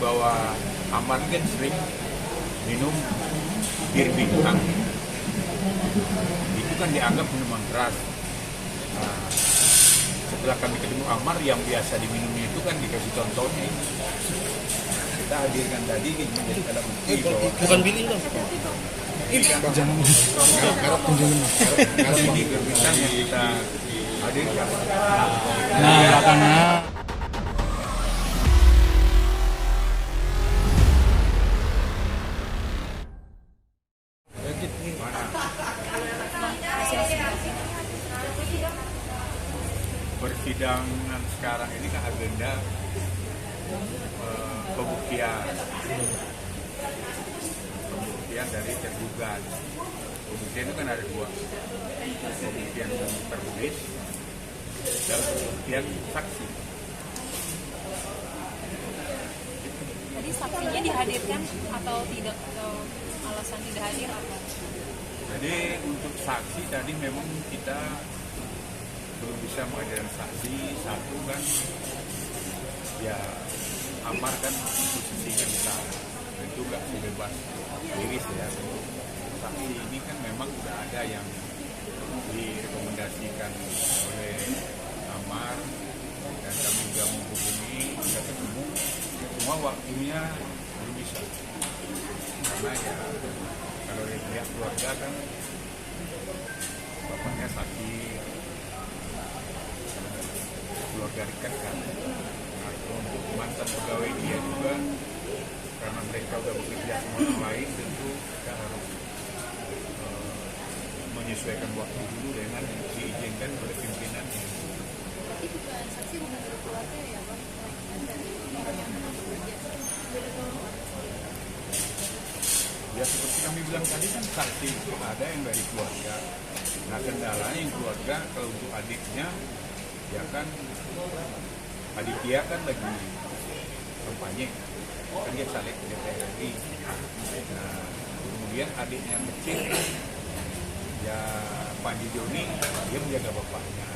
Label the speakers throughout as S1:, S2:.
S1: bahwa Amar kan sering minum bir bintang. Itu kan dianggap minuman keras. Nah, setelah kami ketemu Amar, yang biasa diminumnya itu kan dikasih contohnya ini. Kita hadirkan tadi menjadi alat bukti bahwa
S2: Bukan billing dong.
S3: Jangan garap tunjukkan.
S1: kalau ini bir bintang yang kita hadirkan.
S3: Nah, belakangnya.
S1: Persidangan sekarang ini kan agenda pembuktian dari tergugat. Pembuktian itu kan ada dua, pembuktian tertulis dan pembuktian saksi.
S4: Jadi saksinya dihadirkan atau tidak, atau alasan tidak hadir apa?
S1: Jadi untuk saksi tadi memang kita belum bisa menghadirkan saksi. Satu kan ya Amar kan posisinya bisa tentu nggak sebebas iris ya. Saksi ini kan memang sudah ada yang direkomendasikan oleh Amar dan kami juga menghubungi, sudah ketemu, semua waktunya belum bisa karena ya kalau dari pihak keluarga kan bapaknya sakit, keluarga dekat kan. Nah, untuk mantan pegawai dia juga karena mereka udah bekerja sama orang lain, tentu kita harus menyesuaikan waktu dulu dengan diizinkan oleh pimpinan.
S4: Tapi bukan saksi, bukan dari keluarga ya Bang?
S1: Ya seperti kami bilang tadi kan saksi itu ada yang dari keluarga. Nah kendalanya yang keluarga kalau untuk adiknya ya kan Aditya kan lagi kampanye kan dia caleg ke DPR RI. Nah kemudian adiknya yang kecil ya Panji Joni dia menjaga bapaknya.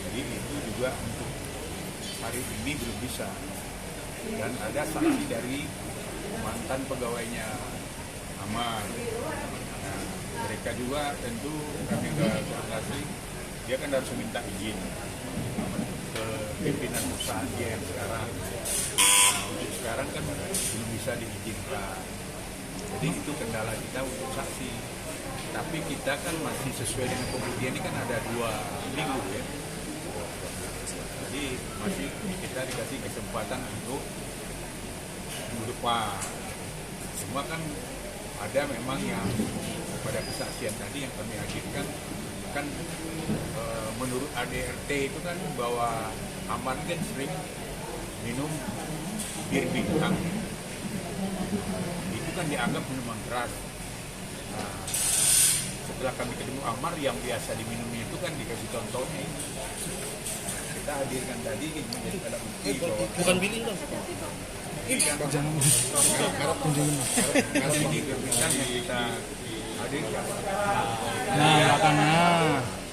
S1: Jadi itu juga untuk hari ini belum bisa. Dan ada saksi dari mantan pegawainya Amar. Nah, mereka juga tentu kami sudah koordinasi, dia kan harus minta izin ke pimpinan perusahaan dia yang sekarang. Nah, untuk sekarang kan belum bisa diizinkan. Jadi itu kendala kita untuk saksi. Tapi kita kan masih sesuai dengan pembuktian ini kan ada 2 minggu ya. Jadi masih kita dikasih kesempatan untuk minggu depan. Semua kan ada memang yang pada kesaksian tadi yang kami hadirkan kan menurut ADRT itu kan bahwa Amar kan sering minum bir bintang. Itu kan dianggap minuman keras. Nah, setelah kami ketemu Amar, yang biasa diminumnya itu kan dikasih contohnya ini. Kita hadirkan tadi menjadi alat bukti bahwa
S2: Bukan billing dong.
S3: Jangan garap tunjukkan.
S1: kalau ini bir bintang yang kita hadirkan.
S3: Nah, belakangnya.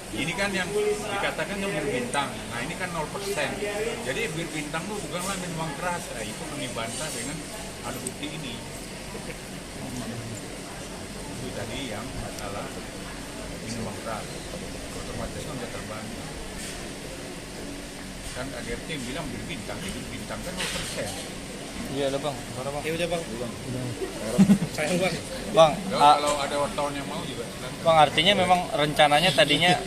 S1: Ini kan yang dikatakan yang bir bintang. Nah ini kan 0%. Jadi bir bintang itu bukanlah minuman keras. Nah, itu kami bantah dengan alat bukti ini. Itu tadi yang masalah minuman keras. Otomatis kan sudah terbantah. Kan ADRT bilang bir bintang kan 0%.
S5: Iya ada bang, suara bang.
S2: Ya udah Bang. Sayang Bang.
S5: Bang,
S1: Kalau ada wartawan yang mau juga silakan.
S5: bang artinya memang rencananya tadinya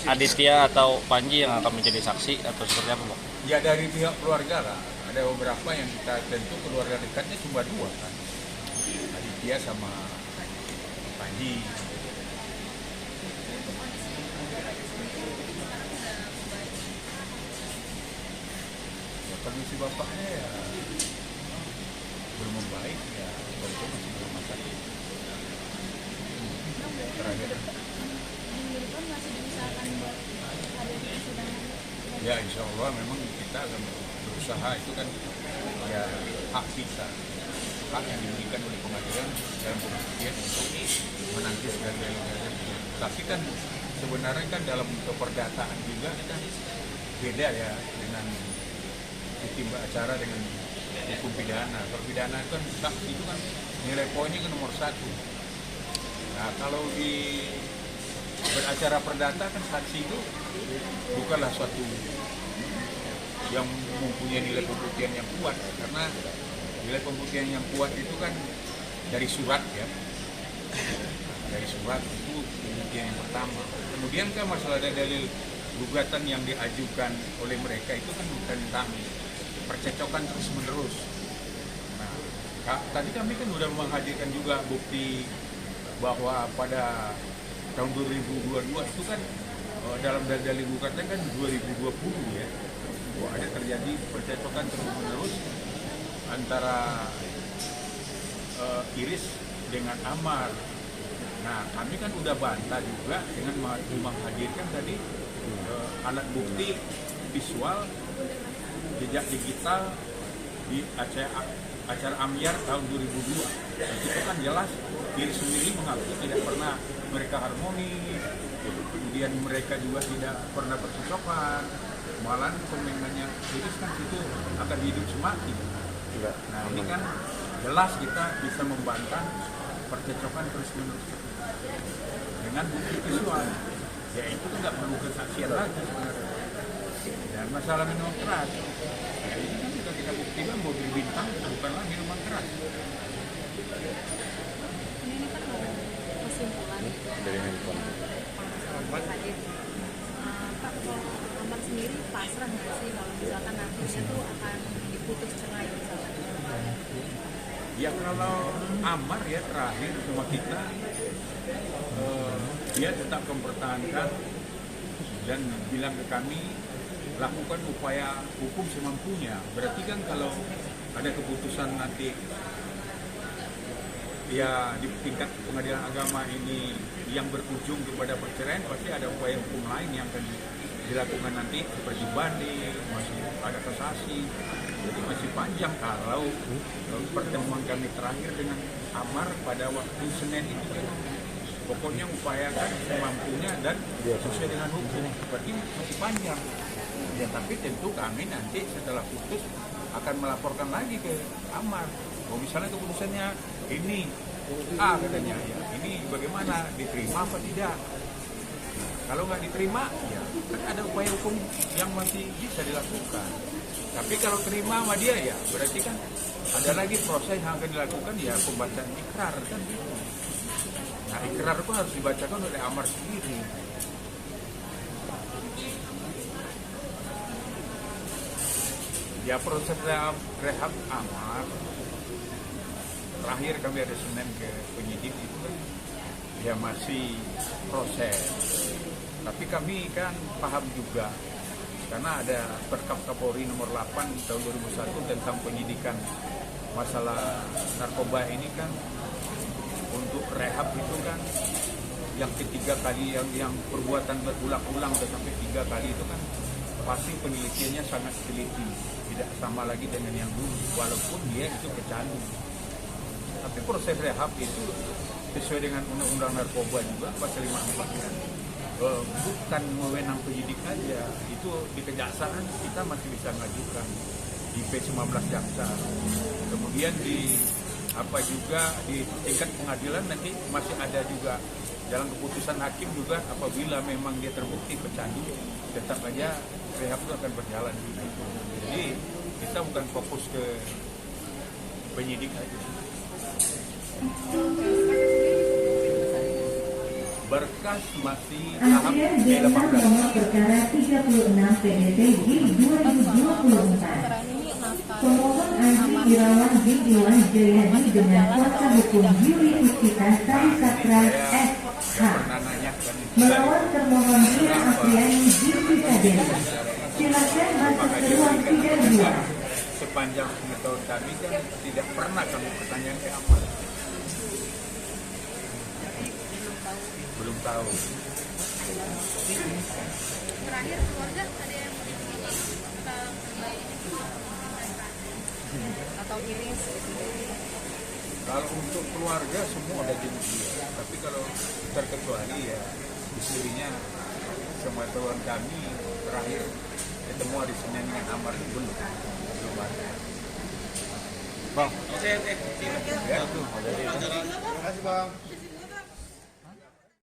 S5: Aditya atau Panji yang akan menjadi saksi atau seperti apa bang?
S1: Ya dari pihak keluarga lah. Ada beberapa yang kita tentu keluarga dekatnya cuma 2 kan. Aditya sama Panji. Ya kondisi bapaknya ya belum membaik ya, tentu masih belum masak. Terakhir.
S4: Masih diusahakan buat hadir di persidangan?
S1: Ya insya Allah memang kita akan berusaha, itu kan ya hak kita, hak yang diberikan oleh pengadilan dalam pembuktian untuk menanti segala-galanya. Tapi kan sebenarnya kan dalam keperdataan juga kan beda ya dengan hukum acara dengan hukum pidana. pidana. Kalau pidana itu kan saksi itu kan nilai poinnya kan nomor 1. Nah kalau di beracara perdata kan saksi itu bukanlah suatu yang mempunyai nilai pembuktian yang kuat, karena nilai pembuktian yang kuat itu kan dari surat ya, dari surat itu pembuktian yang pertama. Kemudian kan masalah dalil gugatan yang diajukan oleh mereka itu kan tentang percecokan terus menerus. Nah, tadi kami kan sudah menghadirkan juga bukti bahwa pada tahun 2022 itu kan dalam dalil gugatan kan 2020 ya, bahwa ada terjadi percecokan terus menerus antara Iris dengan Amar. Nah, kami kan udah bantah juga dengan menghadirkan tadi alat bukti visual jejak digital di acara Amyar tahun 2002. Itu kan jelas Iris sendiri mengaku tidak pernah mereka harmoni, kemudian mereka juga tidak pernah bercocokan, malah komentarnya Iris kan itu akan hidup semati. Nah ini kan jelas kita bisa membantah percecokan terus menerus dengan bukti visual. Ya itu nggak perlu kesaksian lagi sebenarnya. Dan masalah minuman keras, ya ini kan sudah kita buktikan mobil bintang bukanlah minuman keras.
S4: Ini kan mau kesimpulan
S5: Dari handphone.
S4: Pak Hadir. Pak, kalau Amar sendiri pasrah nggak sih kalau misalkan nantinya tuh akan diputus cerai misalkan?
S1: Ya kalau Amar ya terakhir sama kita, dia tetap mempertahankan dan bilang ke kami lakukan upaya hukum semampunya. Berarti kan kalau ada keputusan nanti ya di tingkat pengadilan agama ini yang berujung kepada perceraian, pasti ada upaya hukum lain yang akan dilakukan nanti seperti banding, masih ada kasasi. Jadi masih panjang. Kalau pertemuan kami terakhir dengan Amar pada waktu Senin itu kan pokoknya upayakan semampunya dan sesuai dengan hukum, berarti masih panjang. Ya tapi tentu kami nanti setelah putus akan melaporkan lagi ke Amar. Oh misalnya keputusannya ini A katanya, ya ini bagaimana, diterima apa tidak? Kalau nggak diterima, ya kan ada upaya hukum yang masih bisa dilakukan. Tapi kalau terima sama dia ya berarti kan ada lagi proses yang akan dilakukan, ya pembacaan ikrar kan gitu. Nah ikrar itu harus dibacakan oleh Amar sendiri. Ya proses rehab Amar terakhir kami ada Senin ke penyidik itu kan ya masih proses. Tapi kami kan paham juga karena ada Perkap Kapolri nomor 8 tahun 2001 tentang penyidikan masalah narkoba ini kan, untuk rehab itu kan yang ketiga kali yang perbuatan berulang-ulang sampai 3 kali itu kan pasti penelitiannya sangat teliti, tidak sama lagi dengan yang dulu walaupun dia itu pecandu. Tapi proses rehab itu sesuai dengan undang-undang narkoba juga pasal 54 kan bukan wewenang penyidik aja, itu di kejaksaan kita masih bisa ngajukan di P19 jaksa. Kemudian di tingkat pengadilan nanti masih ada juga dalam keputusan hakim juga, apabila memang dia terbukti pecandu tetap aja rehab itu akan berjalan. Jadi kita bukan fokus ke penyidik aja. Berkas masih tahap
S6: Dengan nomor perkara 36 PDTG 2024. Pemohon Andri Irawan Bidiwan Jayadi dengan kuasa hukum Yuli Puspita Sari Satra SH melawan termohon Ria Apriani Jipita Desa. Silakan masuk ke ruang sidang 2.
S1: Sepanjang pengetahuan kami kan tidak pernah kami pertanyaan ke Amar. Belum tahu.
S4: Terakhir keluarga ada yang atau Iris gitu.
S1: Kalau untuk keluarga semua ada jenis dia, tapi kalau terkecuali ya istrinya sama teman kami terakhir ketemu hari Senin dengan Amar itu belum ada.
S5: Bang.
S1: Ya. Terima kasih, Bang.